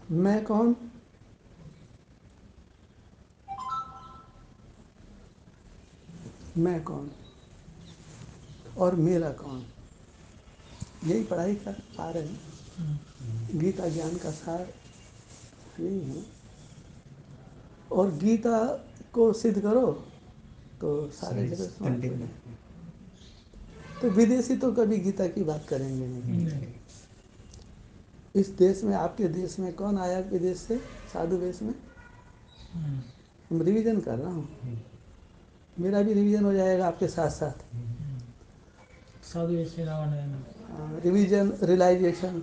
मैं कौन, मैं कौन और मेरा कौन, यही पढ़ाई का सार है। गीता ज्ञान का सार यही है। और गीता को सिद्ध करो तो सारे जगत समाप्त हो जाए। तो विदेशी तो कभी गीता की बात करेंगे नहीं। इस देश में, आपके देश में कौन आया विदेश से साधु वेश में? हम रिवीजन कर रहा हूँ, मेरा भी रिवीजन हो जाएगा आपके साथ साथ। साधु वेश से रिवीजन, रियलाइजेशन।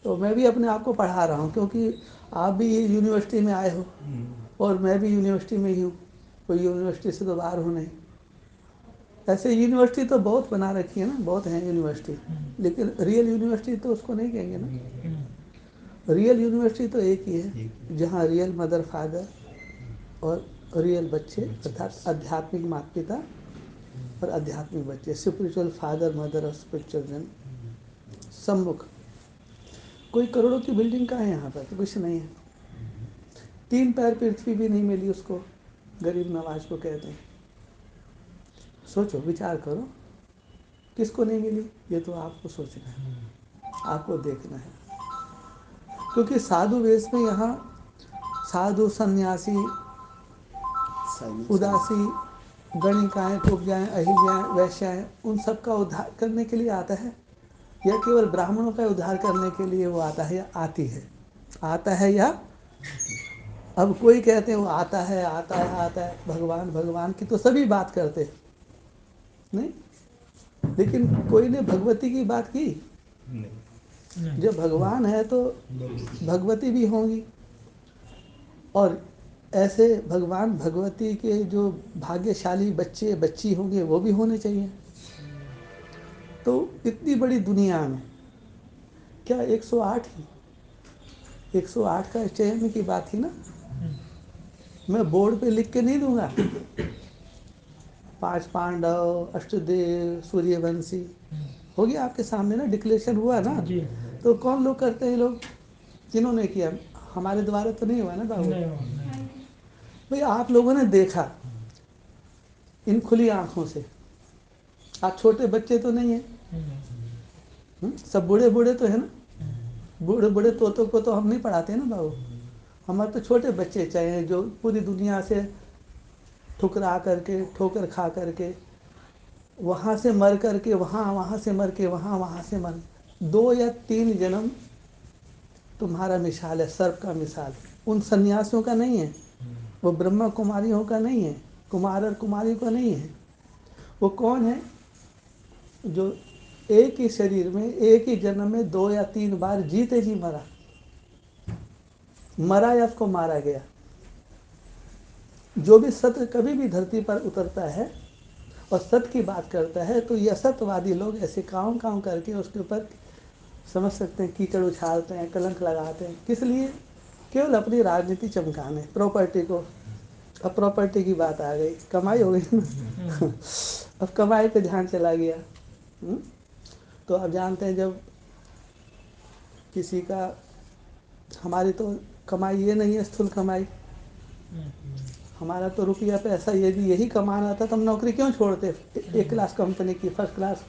तो मैं भी अपने आप को पढ़ा रहा हूँ, क्योंकि आप भी यूनिवर्सिटी में आए हो और मैं भी यूनिवर्सिटी में ही हूँ, कोई यूनिवर्सिटी से तो बाहर हूँ नहीं। ऐसे यूनिवर्सिटी तो बहुत बना रखी है ना, बहुत हैं यूनिवर्सिटी, लेकिन रियल यूनिवर्सिटी तो उसको नहीं कहेंगे ना। रियल यूनिवर्सिटी तो एक ही है, जहाँ रियल मदर फादर और रियल बच्चे, अर्थात आध्यात्मिक माता पिता और आध्यात्मिक बच्चे, स्पिरिचुअल फादर मदर और स्पिरिचुअल जन सम्मुख। कोई करोड़ों की बिल्डिंग का है यहाँ पर? तो कुछ नहीं है। 3 पैर पृथ्वी भी नहीं मिली उसको, गरीब नवाज को कहते हैं। सोचो, विचार करो, किसको नहीं मिली? ये तो आपको सोचना है, आपको देखना है। क्योंकि साधु वेश में यहाँ साधु, सन्यासी, उदासी, गणिकाएँ, कुब्जाएँ, अहिल्याएँ, वैश्याएँ, उन सब का उद्धार करने के लिए आता है, या केवल ब्राह्मणों का उद्धार करने के लिए वो आता है या आती है? आता है या अब कोई कहते हैं वो आता है, आता है, आता है, भगवान भगवान की तो सभी बात करते हैं, नहीं? लेकिन कोई ने भगवती की बात की? जब भगवान है तो भगवती भी होंगी, और ऐसे भगवान भगवती के जो भाग्यशाली बच्चे बच्ची होंगे वो भी होने चाहिए। तो इतनी बड़ी दुनिया में क्या 108 ही, 108 का चयन की बात थी ना। मैं बोर्ड पे लिख के नहीं दूंगा 5 पांडव, अष्टदेव, सूर्यवंशी, हो गया आपके सामने ना, डिक्लेरेशन हुआ ना। तो कौन लोग करते हैं? लोग जिन्होंने किया, हमारे द्वारा तो नहीं हुआ ना बाबू। भाई आप लोगों ने देखा इन खुली आंखों से, आप छोटे बच्चे तो नहीं है, सब बूढ़े बूढ़े तो है ना। बूढ़े बूढ़े तोतों को तो हम नहीं पढ़ाते ना बाबू, हमारे तो छोटे बच्चे चाहिए जो पूरी दुनिया से ठुकरा करके, ठोकर खा करके, वहाँ से मर करके वहाँ, वहाँ से मर के वहाँ, वहाँ से मर, 2 या 3 जन्म तुम्हारा मिसाल है, सर्प का मिसाल। उन सन्यासियों का नहीं है, वो ब्रह्मा कुमारियों का नहीं है, कुमार और कुमारी का नहीं है। वो कौन है? जो एक ही शरीर में, एक ही जन्म में 2 या 3 बार जीते जी मरा, मरा या उसको मारा गया। जो भी सत्य कभी भी धरती पर उतरता है और सत्य की बात करता है, तो ये असत्यवादी लोग ऐसे काम काम करके उसके ऊपर समझ सकते हैं कीचड़ उछालते हैं, कलंक लगाते हैं। किस लिए? केवल अपनी राजनीति चमकाने, प्रॉपर्टी को। अब प्रॉपर्टी की बात आ गई, कमाई हो गई ना। अब कमाई पे ध्यान चला गया। तो आप जानते हैं, जब किसी का, हमारी तो कमाई ये नहीं है स्थूल कमाई, हमारा तो रुपया पैसा यदि यही कमाना था तो हम नौकरी क्यों छोड़ते? एक क्लास कंपनी की, फर्स्ट क्लास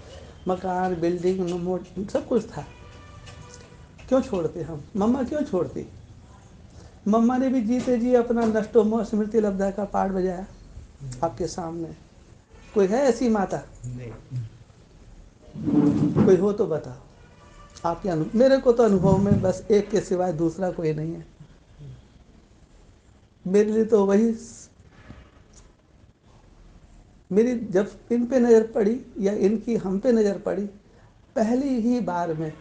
मकान, बिल्डिंग, सब कुछ था, क्यों छोड़ते हम? मम्मा क्यों छोड़ती? मम्मा ने भी जीते जी अपना नष्टो मोह स्मृति लब्धा का पाठ बजाया आपके सामने। कोई है ऐसी माता? कोई हो तो बताओ आपके अनुभव। मेरे को तो अनुभव में बस एक के सिवाय दूसरा कोई नहीं है। मेरे लिए तो वही, मेरी जब इन पे नज़र पड़ी या इनकी हम पे नज़र पड़ी पहली ही बार में,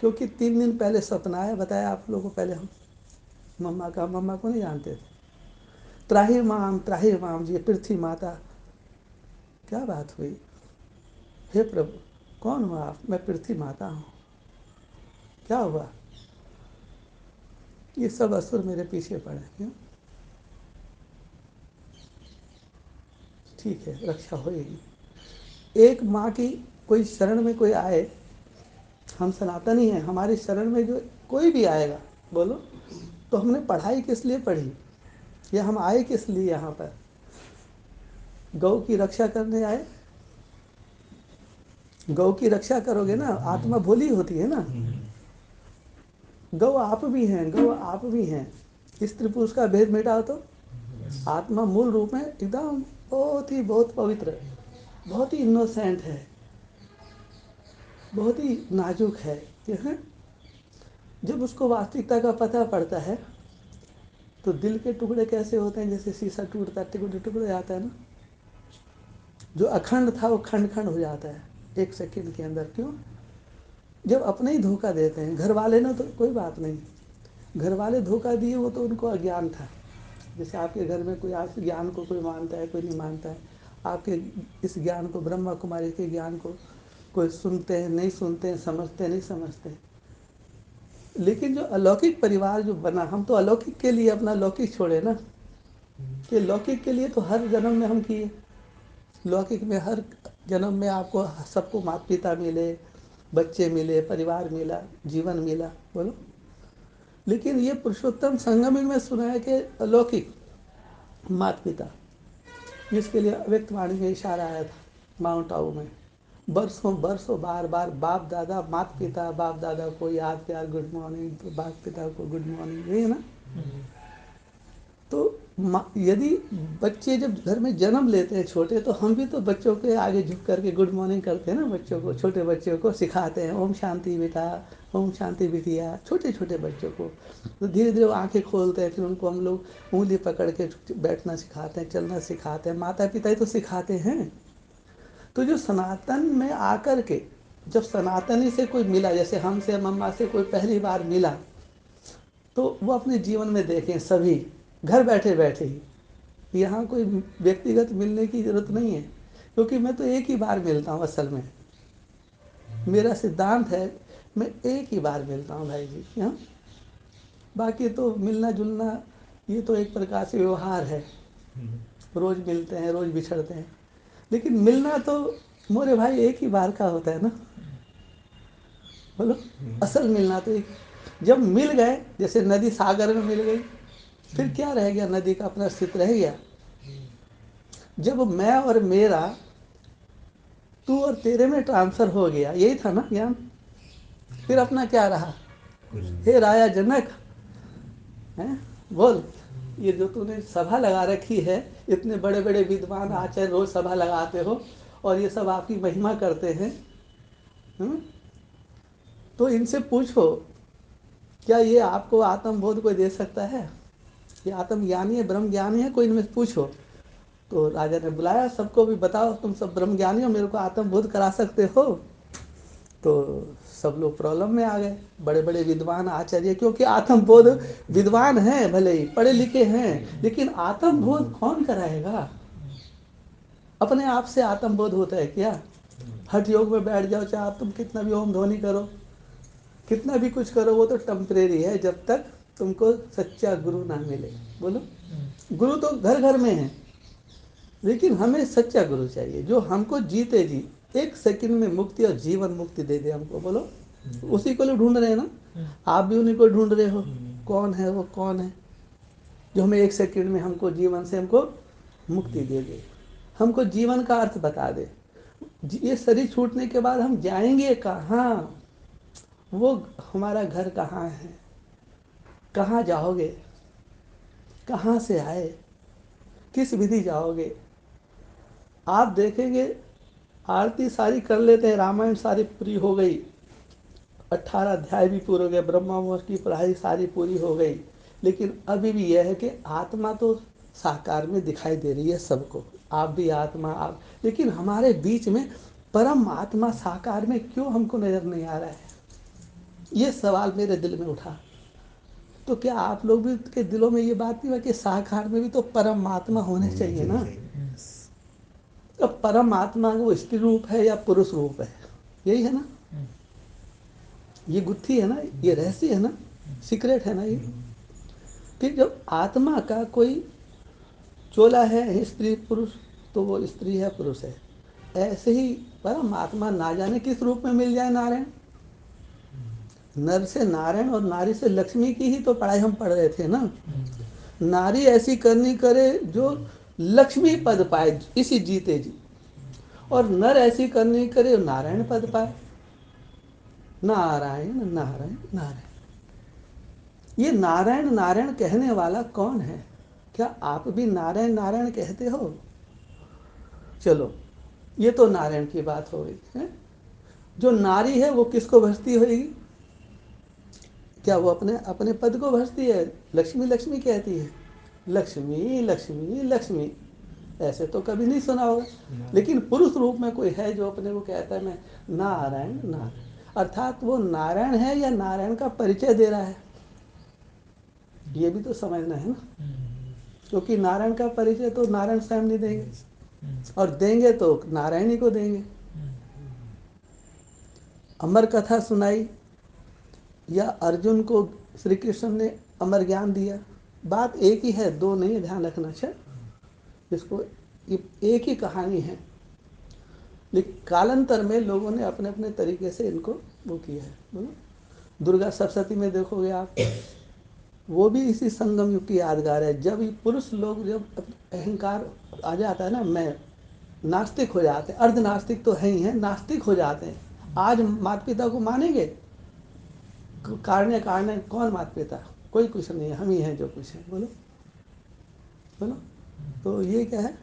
क्योंकि 3 दिन पहले सपना आया, बताया आप लोगों को पहले, हम मम्मा का, मम्मा को नहीं जानते थे। त्राही माम जी, पृथ्वी माता। क्या बात हुई? हे प्रभु, कौन हो आप? मैं पृथ्वी माता हूँ। क्या हुआ? ये सब असुर मेरे पीछे पड़े। क्यों? ठीक है, रक्षा होएगी। एक माँ की कोई शरण में कोई आए, हम सनातनी हैं, हमारी शरण में जो कोई भी आएगा, बोलो, तो हमने पढ़ाई किस लिए पढ़ी, या हम आए किस लिए यहाँ पर? गौ की रक्षा करने आए। गौ की रक्षा करोगे ना, आत्मा भोली होती है ना। गौ आप भी हैं, गौ आप भी हैं। स्त्री पुरुष का भेद मिटाओ तो आत्मा मूल रूप में एकदम बहुत पवित्र, बहुत ही इनोसेंट है, बहुत ही नाजुक है। जब उसको वास्तविकता का पता पड़ता है तो दिल के टुकड़े कैसे होते हैं, जैसे शीशा टूटता है, टुकड़े टुकड़े आता है ना। जो अखंड था वो खंड खंड हो जाता है एक सेकंड के अंदर। क्यों? जब अपने ही धोखा देते हैं। घर वाले ने तो कोई बात नहीं, घर वाले धोखा दिए, वो तो उनको अज्ञान था। जैसे आपके घर में कोई आज ज्ञान को कोई मानता है, कोई नहीं मानता है। आपके इस ज्ञान को, ब्रह्मा कुमारी के ज्ञान को कोई सुनते हैं, नहीं सुनते हैं, समझते हैं, नहीं समझते हैं। लेकिन जो अलौकिक परिवार जो बना, हम तो अलौकिक के लिए अपना लौकिक छोड़े ना, कि लौकिक के लिए तो हर जन्म में हम किए। लौकिक में हर जन्म में आपको सबको माता पिता मिले, बच्चे मिले, परिवार मिला, जीवन मिला, बोलो। लेकिन ये पुरुषोत्तम संगम में सुना है कि अलौकिक माता पिता, जिसके लिए अव्यक्त वाणी में इशारा आया था माउंट आबू में। बरसों बरसों बार बार बाप दादा, माता पिता, बाप दादा को याद प्यार गुड मॉर्निंग, तो बाप पिता को गुड मॉर्निंग, यही है ना। तो यदि बच्चे जब घर में जन्म लेते हैं छोटे, तो हम भी तो बच्चों के आगे झुक करके गुड मॉर्निंग करते हैं ना। बच्चों को, छोटे बच्चों को सिखाते हैं ओम शांति बेटा, ओम शांति बिटिया, छोटे छोटे बच्चों को। तो धीरे धीरे वो आँखें खोलते हैं, फिर उनको हम लोग उंगली पकड़ के बैठना सिखाते हैं, चलना सिखाते हैं। माता पिता ही तो सिखाते हैं। तो जो सनातन में आकर के, जब सनातनी से कोई मिला, जैसे हमसे, मम्मा से कोई पहली बार मिला, तो वो अपने जीवन में देखें सभी, घर बैठे बैठे ही। यहाँ कोई व्यक्तिगत मिलने की ज़रूरत नहीं है, क्योंकि मैं तो एक ही बार मिलता हूँ। असल में मेरा सिद्धांत है, मैं एक ही बार मिलता हूँ भाई जी। हाँ, बाकी तो मिलना जुलना ये तो एक प्रकार से व्यवहार है। रोज़ मिलते हैं, रोज़ बिछड़ते हैं, लेकिन मिलना तो मोरे भाई एक ही बार का होता है ना, बोलो। असल मिलना तो एक, जब मिल गए, जैसे नदी सागर में मिल गई, फिर क्या रह गया? नदी का अपना अस्तित्व रह गया। जब मैं और मेरा तू और तेरे में ट्रांसफर हो गया, यही था ना ज्ञान। फिर अपना क्या रहा? हे राया जनक, हैं बोल, ये जो तूने सभा लगा रखी है, इतने बड़े बड़े विद्वान आचार्य रोज सभा लगाते हो और ये सब आपकी महिमा करते हैं, तो इनसे पूछो, क्या ये आपको आत्मबोध कोई दे सकता है? ये आत्मज्ञानी है, ब्रह्म ज्ञानी है, कोई इनमें पूछो। तो राजा ने बुलाया सबको, भी बताओ तुम सब ब्रह्म ज्ञानी हो, मेरे को आत्मबोध करा सकते हो? तो सब लोग प्रॉब्लम में आ गए, बड़े बड़े विद्वान आचार्य, क्योंकि आत्मबोध विद्वान हैं, भले ही पढ़े लिखे हैं, लेकिन आत्मबोध कौन कराएगा? अपने आप से आत्मबोध होता है क्या? हठ योग में बैठ जाओ, चाहे आप तुम कितना भी ओम ध्वनि करो, कितना भी कुछ करो, वो तो टेम्परेरी है, जब तक तुमको सच्चा गुरु ना मिले। बोलो, गुरु तो घर घर में है, लेकिन हमें सच्चा गुरु चाहिए जो हमको जीते जी एक सेकंड में मुक्ति और जीवन मुक्ति दे दे हमको। बोलो, उसी को लोग ढूंढ रहे हैं ना, आप भी उन्हीं को ढूंढ रहे हो। कौन है वो? कौन है जो हमें एक सेकंड में हमको जीवन से हमको मुक्ति दे दे, हमको जीवन का अर्थ बता दे। ये शरीर छूटने के बाद हम जाएंगे कहाँ? वो हमारा घर कहाँ है? कहाँ जाओगे? कहाँ से आए? किस विधि जाओगे? आप देखेंगे, आरती सारी कर लेते हैं, रामायण सारी पूरी हो गई, 18 अध्याय भी पूरे हो गए, ब्रह्मा मुहूर्त की पढ़ाई सारी पूरी हो गई, लेकिन अभी भी यह है कि आत्मा तो साकार में दिखाई दे रही है सबको। आप भी आत्मा, आप, लेकिन हमारे बीच में परम आत्मा साकार में क्यों हमको नजर नहीं आ रहा है? ये सवाल मेरे दिल में उठा। तो क्या आप लोग भी के दिलों में ये बात नहीं है कि साकार में भी तो परमात्मा होने चाहिए ना? अब परमात्मा वो स्त्री रूप है या पुरुष रूप है? यही है ना, ये गुत्थी है ना, ये रहस्य है ना, सीक्रेट है ना ये। कि जब आत्मा का कोई चोला है, स्त्री पुरुष, तो वो स्त्री है, पुरुष है। ऐसे ही परमात्मा ना जाने किस रूप में मिल जाए नारायण, नर से नारायण और नारी से लक्ष्मी की ही तो पढ़ाई हम पढ़ रहे थे ना। नारी ऐसी करनी करे जो लक्ष्मी पद पाए, इसी जीते जी, और नर ऐसी करनी करे नारायण पद पाए। नारायण नारायण नारायण। ये नारायण नारायण कहने वाला कौन है? क्या आप भी नारायण नारायण कहते हो? चलो, ये तो नारायण की बात हो गई है। जो नारी है वो किसको भजती होगी? क्या वो अपने अपने पद को भजती है? लक्ष्मी लक्ष्मी कहती है, लक्ष्मी लक्ष्मी लक्ष्मी, ऐसे तो कभी नहीं सुना होगा। लेकिन पुरुष रूप में कोई है जो अपने को कहता है मैं नारायण नारायण, अर्थात वो नारायण है या नारायण का परिचय दे रहा है, ये भी तो समझना है ना। क्योंकि नारायण का परिचय तो नारायण स्वयं नहीं देंगे, और देंगे तो नारायण ही को देंगे। अमर कथा सुनाई या अर्जुन को श्री कृष्ण ने अमर ज्ञान दिया, बात एक ही है, दो नहीं है, ध्यान रखना। अच्छा, इसको एक ही कहानी है, लेकिन कालांतर में लोगों ने अपने अपने तरीके से इनको वो किया है। बोलो, दुर्गा सप्तशती में देखोगे आप, वो भी इसी संगम युग की यादगार है। जब ये पुरुष लोग, जब अहंकार आ जाता है ना, मैं नास्तिक हो जाते हैं, अर्ध नास्तिक तो है ही है, नास्तिक हो जाते हैं। आज माता पिता को मानेंगे? कारण कौन माता पिता? कोई कुछ नहीं है, हम ही हैं जो कुछ है। बोलो बोलो। तो ये क्या है?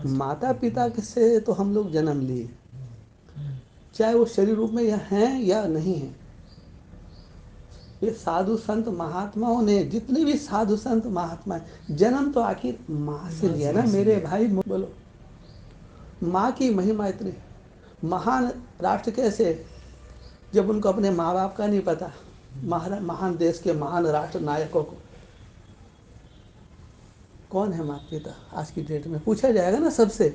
माता पिता से तो हम लोग जन्म लिए, चाहे वो शरीर रूप में या हैं या नहीं है। ये साधु संत महात्माओं ने, जितने भी साधु संत महात्मा, जन्म तो आखिर माँ से लिया ना मेरे भाई। बोलो, माँ की महिमा इतनी महान। राष्ट्र कैसे? जब उनको अपने माँ बाप का नहीं पता। महान देश के महान राष्ट्र नायकों को कौन है माता पिता? आज की डेट में पूछा जाएगा ना सबसे,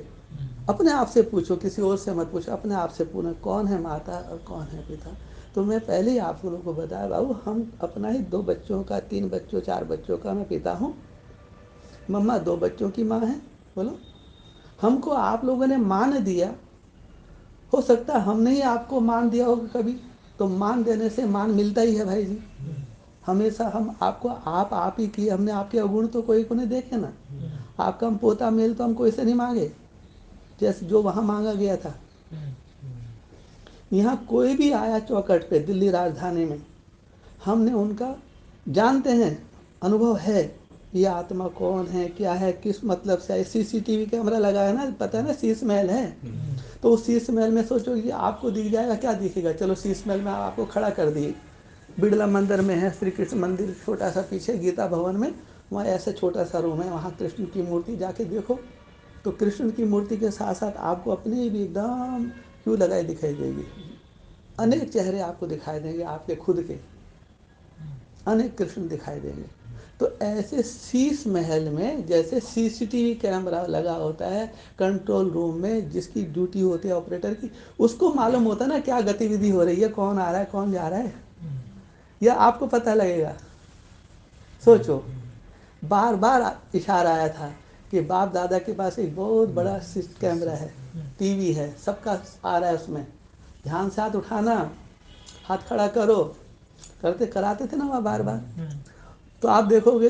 अपने आप से पूछो, किसी और से मत पूछो, अपने आप से पूछो कौन है माता और कौन है पिता। तो मैं पहले ही आप लोगों को बताया बाबू, हम अपना ही 2 बच्चों का, 3 बच्चों 4 बच्चों का मैं पिता हूँ। मम्मा 2 बच्चों की माँ है। बोलो, हमको आप लोगों ने मान दिया, हो सकता है हमने ही आपको मान दिया होगा कभी, तो मान देने से मान मिलता ही है भाई जी। हमेशा हम आपको आप ही किए, हमने आपके अवगुण तो कोई को नहीं देखे ना। आपका हम पोता मेल तो हम कोई से नहीं मांगे, जैसे जो वहाँ मांगा गया था। यहाँ कोई भी आया चौखट पे दिल्ली राजधानी में, हमने उनका जानते हैं, अनुभव है, ये आत्मा कौन है, क्या है, किस मतलब से है। सीसीटीवी कैमरा लगा है ना, पता है ना, शीश महल है। तो उस शीश महल में सोचो कि आपको दिख जाएगा, क्या दिखेगा? चलो शीश महल में आपको खड़ा कर दिए, बिड़ला मंदिर में है श्री कृष्ण मंदिर, छोटा सा पीछे गीता भवन में, वहाँ ऐसा छोटा सा रूम है, वहाँ कृष्ण की मूर्ति जाके देखो, तो कृष्ण की मूर्ति के साथ साथ आपको अपने भी एकदम क्यों लगाई दिखाई देगी। अनेक चेहरे आपको दिखाई देंगे, आपके खुद के अनेक कृष्ण दिखाई देंगे। तो ऐसे शीश महल में जैसे सीसीटीवी कैमरा लगा होता है कंट्रोल रूम में, जिसकी ड्यूटी होती है ऑपरेटर की, उसको मालूम होता है ना क्या गतिविधि हो रही है, कौन आ रहा है कौन जा रहा है, या आपको पता लगेगा? सोचो, बार बार इशारा आया था कि बाप दादा के पास एक बहुत बड़ा कैमरा है, टीवी है, सबका आ रहा है उसमें, ध्यान से हाथ उठाना, हाथ खड़ा करो, करते कराते थे ना वहाँ बार बार। तो आप देखोगे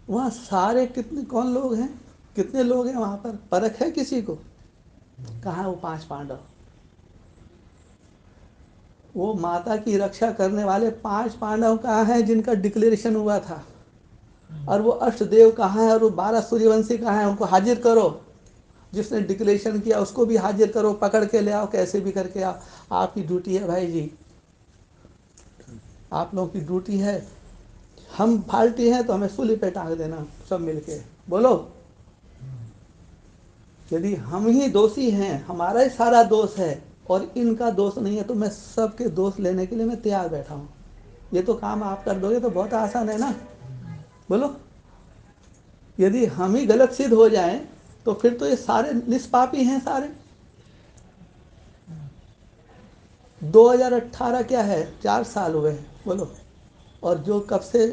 वहाँ सारे कितने कौन लोग हैं, कितने लोग हैं वहाँ पर, परख है किसी को? कहाँ वो 5 पांडव, वो माता की रक्षा करने वाले 5 पांडव कहाँ हैं जिनका डिक्लेरेशन हुआ था? और वो अष्टदेव कहाँ है, और वो 12 सूर्यवंशी कहाँ हैं? उनको हाजिर करो, जिसने डिक्लेरेशन किया उसको भी हाजिर करो, पकड़ के ले आओ, कैसे भी करके आओ। आपकी ड्यूटी है भाई जी, आप लोगों की ड्यूटी है। हम फाल्टी हैं तो हमें सूली पे टांग देना सब मिलके। बोलो, यदि हम ही दोषी हैं, हमारा ही सारा दोष है और इनका दोष नहीं है, तो मैं सबके दोष लेने के लिए मैं तैयार बैठा हूँ। ये तो काम आप कर दोगे तो बहुत आसान है ना। बोलो, यदि हम ही गलत सिद्ध हो जाएं तो फिर तो ये सारे निष्पापी हैं सारे। 2018 क्या है, 4 साल हुए हैं। बोलो, और जो कब से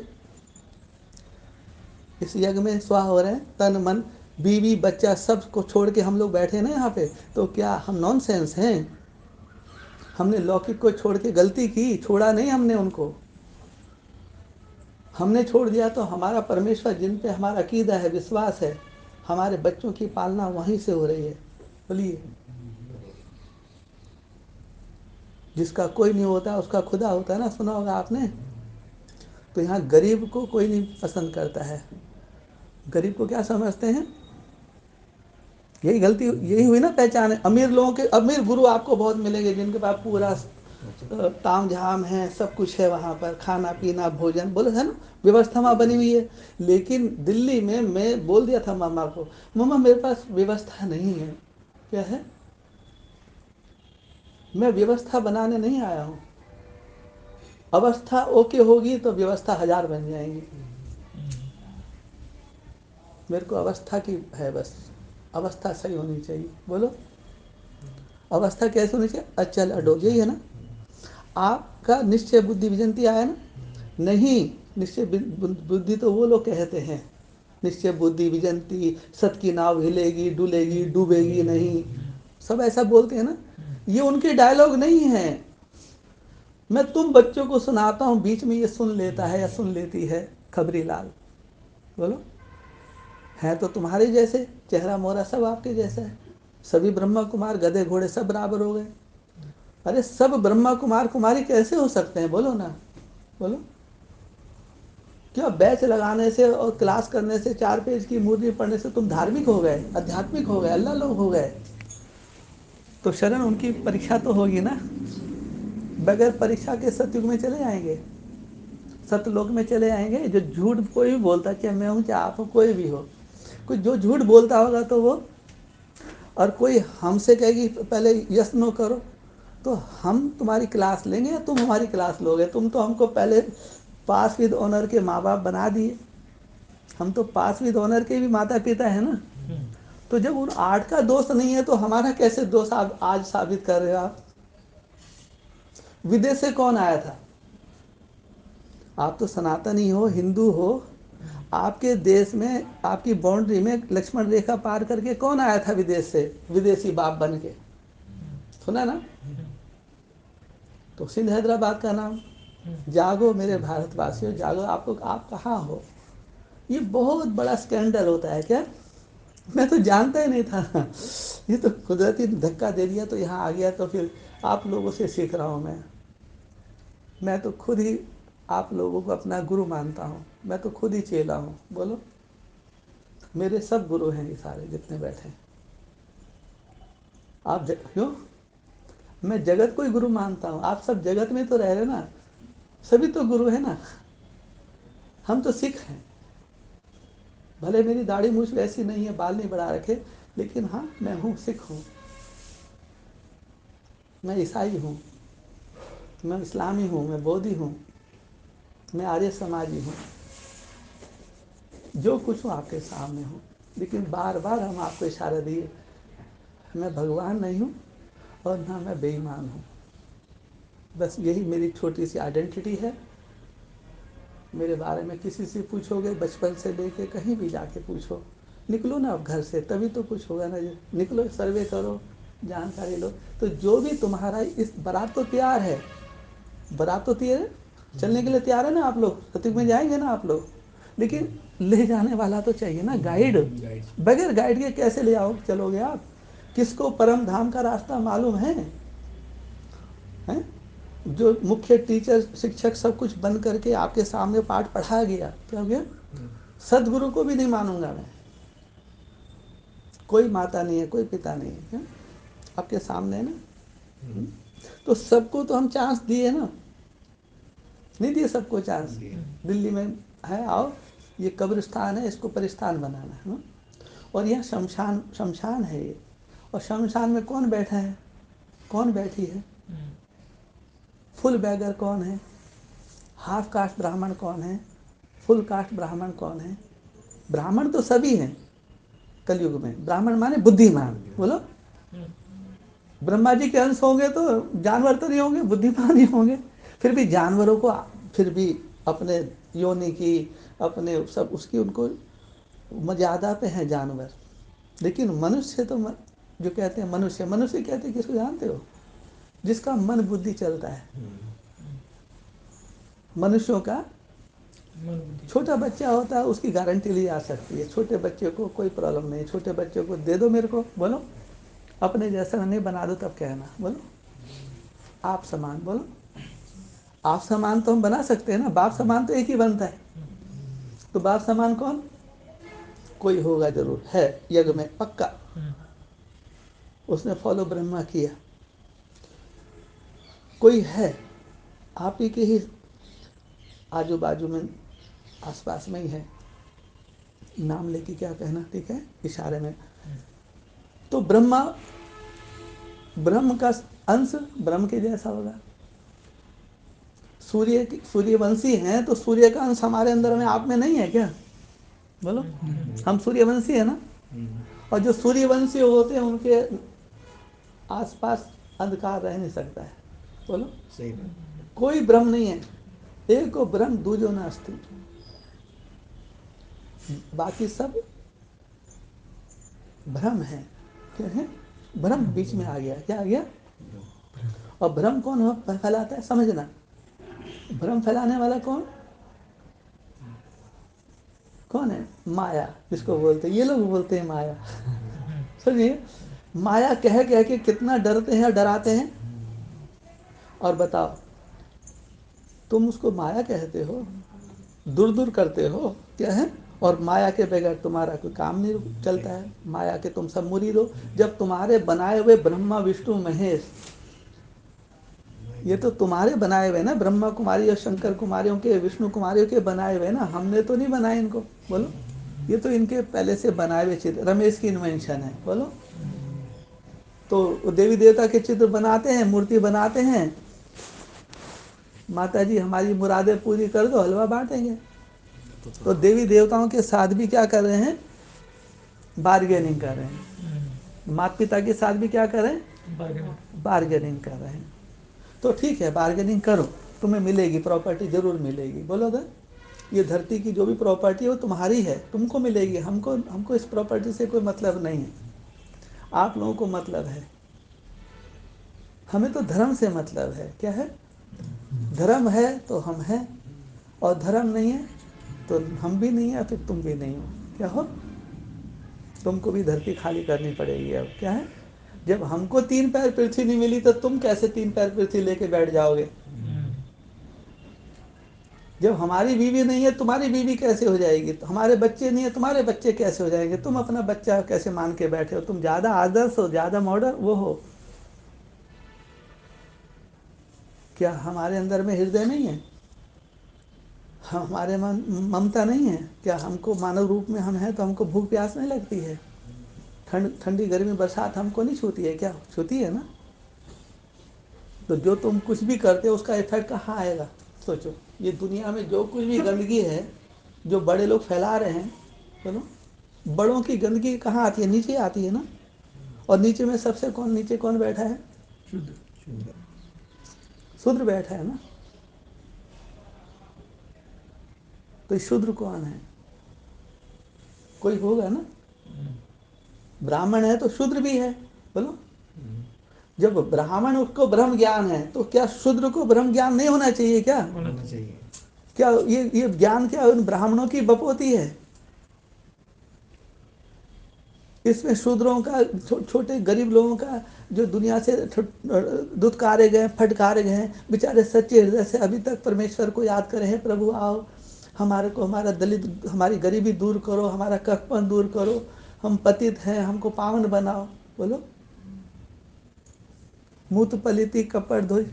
इस यज्ञ में स्वाहा हो रहे हैं, तन मन बीवी बच्चा सब को छोड़ के हम लोग बैठे ना यहाँ पे, तो क्या हम नॉनसेंस हैं? हमने लौकिक को छोड़ के गलती की, छोड़ा नहीं हमने उनको, हमने छोड़ दिया तो हमारा परमेश्वर जिन पे हमारा अकीदा है, विश्वास है, हमारे बच्चों की पालना वहीं से हो रही है। बोलिए, जिसका कोई नहीं होता उसका खुदा होता है ना, सुना होगा आपने। तो यहाँ गरीब को कोई नहीं पसंद करता है। गरीब को क्या समझते हैं? यही गलती, यही हुई ना पहचान है। अमीर लोगों के, अमीर गुरु आपको बहुत मिलेंगे जिनके पास पूरा ताम झाम है, सब कुछ है वहाँ पर, खाना पीना भोजन, बोले है ना, व्यवस्था वहाँ बनी हुई है। लेकिन दिल्ली में मैं बोल दिया था मामा को, मामा मेरे पास व्यवस्था नहीं है। क्या है? मैं व्यवस्था बनाने नहीं आया हूँ। अवस्था ओके होगी तो व्यवस्था 1000 बन जाएंगी। मेरे को अवस्था की है बस, अवस्था सही होनी चाहिए। बोलो, अवस्था कैसे होनी चाहिए? अचल अडोल, यही है ना। आपका निश्चय बुद्धि विजंती आया ना? नहीं, निश्चय बुद्धि तो वो लोग कहते हैं, निश्चय बुद्धि विजंती, सत की नाव हिलेगी डुलेगी डूबेगी नहीं, सब ऐसा बोलते हैं ना। ये उनके डायलॉग नहीं है। मैं तुम बच्चों को सुनाता हूँ, बीच में ये सुन लेता है या सुन लेती है खबरी लाल। बोलो, है तो तुम्हारे जैसे, चेहरा मोहरा सब आपके जैसा है। सभी ब्रह्मा कुमार गधे घोड़े सब बराबर हो गए। अरे सब ब्रह्मा कुमार कुमारी कैसे हो सकते हैं? बोलो ना, बोलो। क्या बैच लगाने से और क्लास करने से, 4 पेज की मूर्ति पढ़ने से तुम धार्मिक हो गए, आध्यात्मिक हो गए, अल्लाह लोग हो गए? तो शरण उनकी परीक्षा तो होगी ना। बगैर परीक्षा के सतयुग में चले आएंगे, सतलोक में चले आएंगे। जो झूठ कोई भी बोलता, चाहे मैं हूँ चाहे आप हो, कोई भी हो, कोई जो झूठ बोलता होगा तो वो, और कोई हमसे कहेगी पहले यस नो करो, तो हम तुम्हारी क्लास लेंगे या तुम हमारी क्लास लोगे? तुम तो हमको पहले पास विद ऑनर के माँ बाप बना दिए, हम तो पास विद ऑनर के भी माता पिता है ना। तो जब उन 8 का दोष नहीं है तो हमारा कैसे दोष आप आज साबित कर रहे हो? आप विदेश से कौन आया था? आप तो सनातनी हो, हिंदू हो, आपके देश में, आपकी बाउंड्री में लक्ष्मण रेखा पार करके कौन आया था विदेश से, विदेशी बाप बन के? सुना ना? तो सिंध हैदराबाद का नाम। जागो मेरे भारतवासियों, जागो। आप लोग, आप कहाँ हो? ये बहुत बड़ा स्कैंडल होता है क्या? मैं तो जानता ही नहीं था। ये तो कुदरती धक्का दे दिया तो यहाँ आ गया, तो फिर आप लोगों से सीख रहा हूँ मैं तो खुद ही आप लोगों को अपना गुरु मानता हूँ, मैं तो खुद ही चेला हूँ। बोलो, मेरे सब गुरु हैं ये सारे जितने बैठे हैं। आप क्यों? मैं जगत को ही गुरु मानता हूँ। आप सब जगत में तो रह रहे ना, सभी तो गुरु है ना। हम तो सिख हैं, भले मेरी दाढ़ी मूछ वैसी नहीं है, बाल नहीं बढ़ा रखे, लेकिन हाँ मैं हूँ, सिख हूँ, मैं ईसाई हूँ, मैं इस्लामी हूँ, मैं बौद्धी हूँ, मैं आर्य समाजी हूँ, जो कुछ हूँ आपके सामने हूँ। लेकिन बार बार हम आपको इशारा दिए, मैं भगवान नहीं हूँ और ना मैं बेईमान हूँ। बस यही मेरी छोटी सी आइडेंटिटी है। मेरे बारे में किसी से पूछोगे, बचपन से लेके कहीं भी जाके पूछो, निकलो ना अब घर से, तभी तो कुछ होगा ना। निकलो, सर्वे करो, जानकारी लो, तो जो भी तुम्हारा, इस बारात तो तैयार है, बारात तो तैयार है, चलने के लिए तैयार है ना आप लोग, सतयुग में जाएंगे ना आप लोग, लेकिन ले जाने वाला तो चाहिए ना, गाइड। बगैर गाइड के कैसे ले आओ, चलोगे आप? किसको परम धाम का रास्ता मालूम है? हैं? जो मुख्य टीचर शिक्षक सब कुछ बन करके आपके सामने पाठ पढ़ाया गया, क्या हो गया? सदगुरु को भी नहीं मानूंगा मैं। कोई माता नहीं है, कोई पिता नहीं है, क्या? आपके सामने है ना। तो सबको तो हम चांस दिए ना, नहीं दिए सबको चांस? दिल्ली में है, आओ, ये कब्रिस्तान है, इसको परिस्तान बनाना है ना? और यह शमशान, शमशान है ये। और शमशान में कौन बैठा है, कौन बैठी है? फुल बैगर कौन है? हाफ कास्ट ब्राह्मण कौन है? फुल कास्ट ब्राह्मण कौन है? ब्राह्मण तो सभी हैं कलयुग में। ब्राह्मण माने बुद्धिमान। बोलो, ब्रह्मा जी के अंश होंगे तो जानवर तो नहीं होंगे, बुद्धिमान ही होंगे। फिर भी जानवरों को, फिर भी अपने योनि की, अपने सब उसकी, उनको मर्यादा पे हैं जानवर। लेकिन मनुष्य तो जो कहते हैं मनुष्य, मनुष्य कहते हैं किसको जानते हो? जिसका मन बुद्धि चलता है। मनुष्यों का मन बुद्धि छोटा बच्चा होता है, उसकी गारंटी ली जा सकती है। छोटे बच्चे को कोई प्रॉब्लम नहीं, छोटे बच्चे को दे दो मेरे को, बोलो अपने जैसा नहीं बना दो तब कहना, बोलो आप समान, बोलो आप समान तो हम बना सकते हैं ना, बाप समान तो एक ही बनता है। तो बाप समान कौन? कोई होगा जरूर, है यज्ञ में पक्का, उसने फॉलो ब्रह्मा किया। कोई है आप ही के ही आजू बाजू में, आसपास में ही है, नाम लेके क्या कहना, ठीक है, इशारे में। तो ब्रह्मा, ब्रह्म का अंश ब्रह्म के जैसा होगा। सूर्यवंशी हैं तो सूर्य का अंश हमारे अंदर में, आप में नहीं है क्या? बोलो हम सूर्यवंशी है ना। और जो सूर्यवंशी होते हैं उनके आसपास अंधकार रह नहीं सकता है, बोलो सही कोई ब्रह्म नहीं है। एको ब्रह्म दूजो नास्ति, बाकी सब भ्रम है। क्या है? भ्रम बीच में आ गया। क्या आ गया? और भ्रम कौन हो फैलाता है, समझना। भ्रम फैलाने वाला कौन कौन है? माया, जिसको बोलते हैं, ये लोग बोलते हैं माया। सुनिए, माया कह कह के कितना डरते हैं और डराते हैं। और बताओ, तुम उसको माया कहते हो, दूर दूर करते हो, क्या है? और माया के बगैर तुम्हारा कोई काम नहीं चलता है। माया के तुम सब मुरीद हो। जब तुम्हारे बनाए हुए ब्रह्मा विष्णु महेश, ये तो तुम्हारे बनाए हुए ना, ब्रह्मा कुमारी और शंकर कुमारियों के, विष्णु कुमारियों के बनाए हुए ना, हमने तो नहीं बनाए इनको, बोलो ये तो इनके पहले से बनाए हुए चित्र, रमेश की इन्वेंशन है, बोलो। तो देवी देवता के चित्र बनाते हैं, मूर्ति बनाते हैं, माता जी हमारी मुरादें पूरी कर दो, हलवा बांटेंगे। तो देवी देवताओं के साथ भी क्या कर रहे हैं? बार्गेनिंग कर रहे हैं। माता पिता के साथ भी क्या कर रहे हैं? बार्गेनिंग कर रहे हैं। तो ठीक है, बार्गेनिंग करो, तुम्हें मिलेगी प्रॉपर्टी, जरूर मिलेगी। बोलो तो ये धरती की जो भी प्रॉपर्टी है वो तुम्हारी है, तुमको मिलेगी। हमको इस प्रॉपर्टी से कोई मतलब नहीं है, आप लोगों को मतलब है। हमें तो धर्म से मतलब है। क्या है? धर्म है तो हम हैं, और धर्म नहीं है तो हम भी नहीं है, फिर तुम भी नहीं हो। क्या हो? तुमको भी धरती खाली करनी पड़ेगी। अब क्या है, जब हमको 3 पैर पृथ्वी नहीं मिली तो तुम कैसे 3 पैर पृथ्वी लेके बैठ जाओगे? जब हमारी बीवी नहीं है तुम्हारी बीवी कैसे हो जाएगी? तो हमारे बच्चे नहीं है तुम्हारे बच्चे कैसे हो जाएंगे? तुम अपना बच्चा कैसे मान के बैठे हो? तुम ज्यादा आदर्श हो, ज्यादा मॉडर्न वो हो। क्या हमारे अंदर में हृदय नहीं है? हमारे मन ममता नहीं है क्या? हमको मानव रूप में हम हैं तो हमको भूख प्यास नहीं लगती है? ठंडी गर्मी बरसात हमको नहीं छूती है क्या? छूती है ना। तो जो तुम कुछ भी करते हो उसका इफेक्ट कहाँ आएगा? सोचो, ये दुनिया में जो कुछ भी गंदगी है जो बड़े लोग फैला रहे हैं, चलो बड़ों की गंदगी कहाँ आती है? नीचे आती है ना। और नीचे में सबसे नीचे कौन बैठा है? शूद्र बैठा है ना। तो शूद्र कौन है? कोई होगा ना। ब्राह्मण है तो शूद्र भी है, बोलो। जब ब्राह्मण उसको ब्रह्म ज्ञान है तो क्या शूद्र को ब्रह्म ज्ञान नहीं होना चाहिए क्या? होना चाहिए। क्या ये ज्ञान क्या उन ब्राह्मणों की बपोती है? इसमें शूद्रों का, छोटे गरीब लोगों का, जो दुनिया से दुत्कारे गए, फटकारे गए, बेचारे सच्चे हृदय से अभी तक परमेश्वर को याद करे हैं, प्रभु आओ हमारे को, हमारा दलित, हमारी गरीबी दूर करो, हमारा ककपन दूर करो, हम पतित हैं, हमको पावन बनाओ। बोलो, मूत पलिति कपड़ धोई।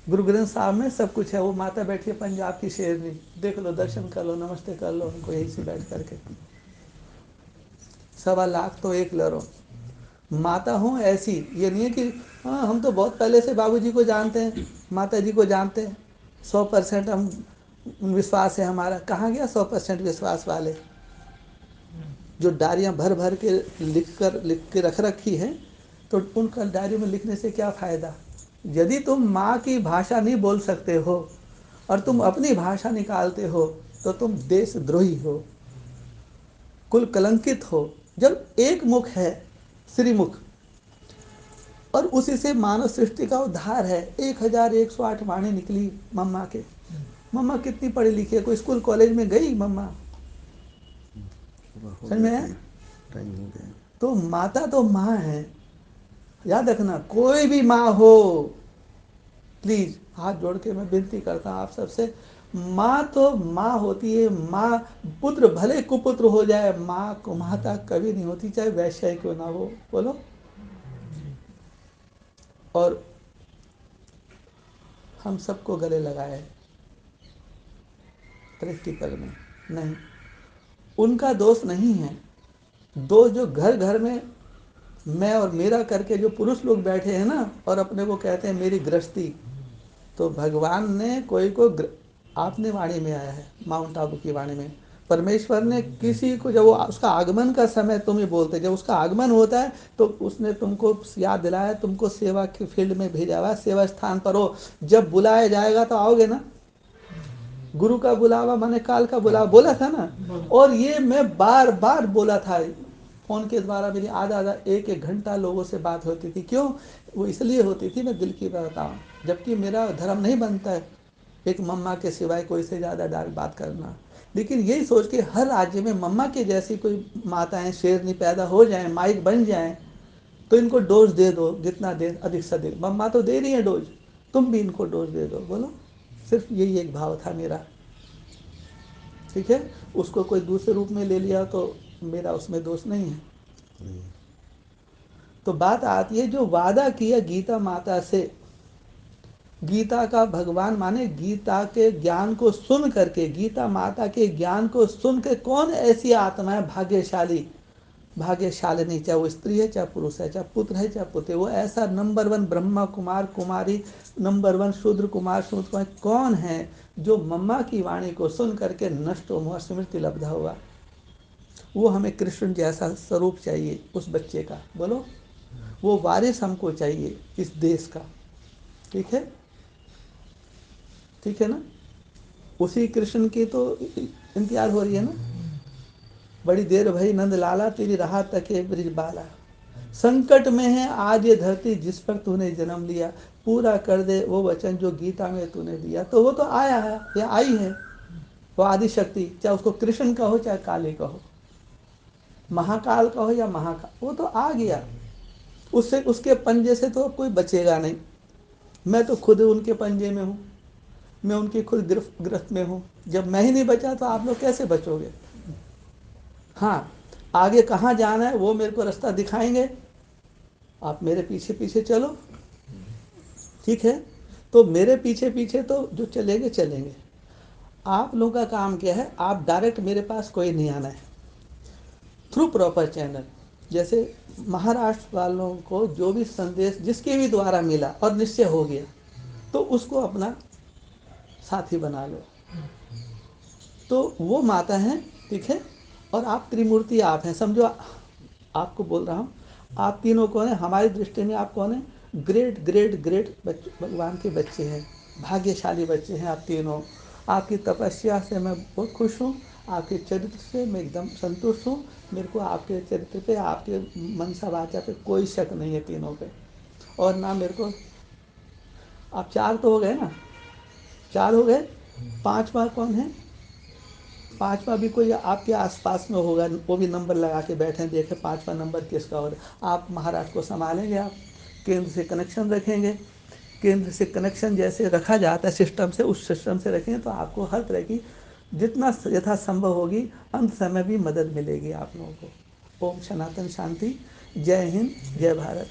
गुरु ग्रंथ साहब में सब कुछ है। वो माता बैठी है पंजाब की शेरनी, देख लो, दर्शन कर लो, नमस्ते कर लो उनको यहीं से बैठ करके। 1.25 लाख तो एक लरो माता हूँ ऐसी। ये नहीं है कि हाँ हम तो बहुत पहले से बाबूजी को जानते हैं, माता जी को जानते हैं, 100% हम विश्वास है हमारा। कहाँ गया 100% विश्वास वाले? जो डायरियाँ भर भर के लिख के रख रखी है, तो उनका डायरी में लिखने से क्या फ़ायदा? यदि तुम माँ की भाषा नहीं बोल सकते हो और तुम अपनी भाषा निकालते हो तो तुम देशद्रोही हो, कुल कलंकित हो। जब एक मुख है, श्रीमुख, और उसी से मानव सृष्टि का उद्धार है। 1108 वाणी निकली मम्मा के। मम्मा कितनी पढ़ी लिखी है, कोई स्कूल कॉलेज में गई मम्मा? समझ में आया? टाइम हो गया। तो माता तो माँ है, याद रखना। कोई भी माँ हो, प्लीज हाथ जोड़ के मैं विनती करता हूँ आप सबसे, माँ तो माँ होती है। माँ, पुत्र भले कुपुत्र हो जाए, माँ को माता कभी नहीं होती, चाहे वैश्य क्यों ना हो। बोलो। और हम सबको गले लगाए प्रैक्टिकल में नहीं, उनका दोष नहीं है। दोष जो घर घर में मैं और मेरा करके जो पुरुष लोग बैठे हैं ना, और अपने को कहते हैं मेरी गृहस्थी, तो भगवान ने कोई को आपने वाणी में आया है, माउंट आबू की वाणी में परमेश्वर ने किसी को, जब वो उसका आगमन का समय तुम ही बोलते, जब उसका आगमन होता है तो उसने तुमको याद दिलाया, तुमको सेवा के फील्ड में भेजा हुआ, सेवा स्थान पर हो। जब बुलाया जाएगा तो आओगे ना। गुरु का बुलावा माने काल का बुलावा, बोला था ना। और ये मैं बार बार बोला था, फोन के द्वारा मेरी आधा आधा एक एक घंटा लोगों से बात होती थी। क्यों? वो इसलिए होती थी, मैं दिल की बताऊँ, जबकि मेरा धर्म नहीं बनता है एक मम्मा के सिवाय कोई से ज़्यादा डायरेक्ट बात करना। लेकिन यही सोच के हर राज्य में मम्मा के जैसी कोई माताएं शेरनी पैदा हो जाएं, माइक बन जाएं, तो इनको डोज दे दो, जितना दे अधिक से अधिक। मम्मा तो दे रही है डोज, तुम भी इनको डोज दे दो। बोलो। सिर्फ यही एक भाव था मेरा, ठीक है। उसको कोई दूसरे रूप में ले लिया तो मेरा उसमें दोष नहीं है। तो बात आती है, जो वादा किया गीता माता से, गीता का भगवान माने गीता के ज्ञान को सुन करके, गीता माता के ज्ञान को सुन के, कौन ऐसी आत्मा है भाग्यशाली, भाग्यशालिनी, चाहे वो स्त्री है चाहे पुरुष है, चाहे पुत्र है चाहे पुत्र है, वो ऐसा नंबर 1 ब्रह्मा कुमार कुमारी, नंबर 1 शूद्र कुमार शूद्र कुमार कौन है जो मम्मा की वाणी को सुन करके नष्ट हुआ, स्मृति लब्ध हुआ। वो हमें कृष्ण जैसा स्वरूप चाहिए उस बच्चे का। बोलो। वो वारिस हमको चाहिए इस देश का, ठीक है, ठीक है ना। उसी कृष्ण की तो इंतजार हो रही है ना। बड़ी देर भई नंद लाला, तेरी राह तके ब्रिज बाला, संकट में है आज ये धरती जिस पर तूने जन्म लिया, पूरा कर दे वो वचन जो गीता में तूने दिया। तो वो तो आया है या आई है, वो आदि शक्ति, चाहे उसको कृष्ण कहो चाहे काली कहो, महाकाल कहो या महाकाल, वो तो आ गया। उससे, उसके पंजे से तो कोई बचेगा नहीं। मैं तो खुद उनके पंजे में हूँ, मैं उनकी खुद गिरफ्त में हूँ। जब मैं ही नहीं बचा तो आप लोग कैसे बचोगे? हाँ, आगे कहाँ जाना है वो मेरे को रास्ता दिखाएंगे, आप मेरे पीछे पीछे चलो, ठीक है। तो मेरे पीछे पीछे तो जो चलेंगे चलेंगे। आप लोगों का काम क्या है, आप डायरेक्ट मेरे पास कोई नहीं आना है, थ्रू प्रॉपर चैनल। जैसे महाराष्ट्र वालों को जो भी संदेश जिसके भी द्वारा मिला और निश्चय हो गया, तो उसको अपना साथी बना लो। तो वो माता हैं, ठीक है। और आप त्रिमूर्ति आप हैं, समझो। आपको बोल रहा हूँ, आप तीनों कौन है हमारी दृष्टि में? आप कौन है? ग्रेट ग्रेट ग्रेट भगवान के बच्चे हैं, भाग्यशाली बच्चे हैं आप तीनों। आपकी तपस्या से मैं बहुत खुश हूँ, आपके चरित्र से मैं एकदम संतुष्ट हूँ। मेरे को आपके चरित्र पे, आपके मनसा वाचा पे कोई शक नहीं है तीनों पे। और ना मेरे को, आप 4 तो हो गए ना, 4 हो गए। 5वां कौन है? 5वां भी कोई आपके आसपास में होगा, वो भी नंबर लगा के बैठे, देखें 5वां नंबर किसका हो रहा है। आप महाराष्ट्र को संभालेंगे, आप केंद्र से कनेक्शन रखेंगे, केंद्र से कनेक्शन जैसे रखा जाता है सिस्टम से, उस सिस्टम से रखेंगे तो आपको हर तरह की जितना यथासंभव होगी अंत समय भी मदद मिलेगी आप लोगों को। ओम सनातन शांति। जय हिंद, जय भारत।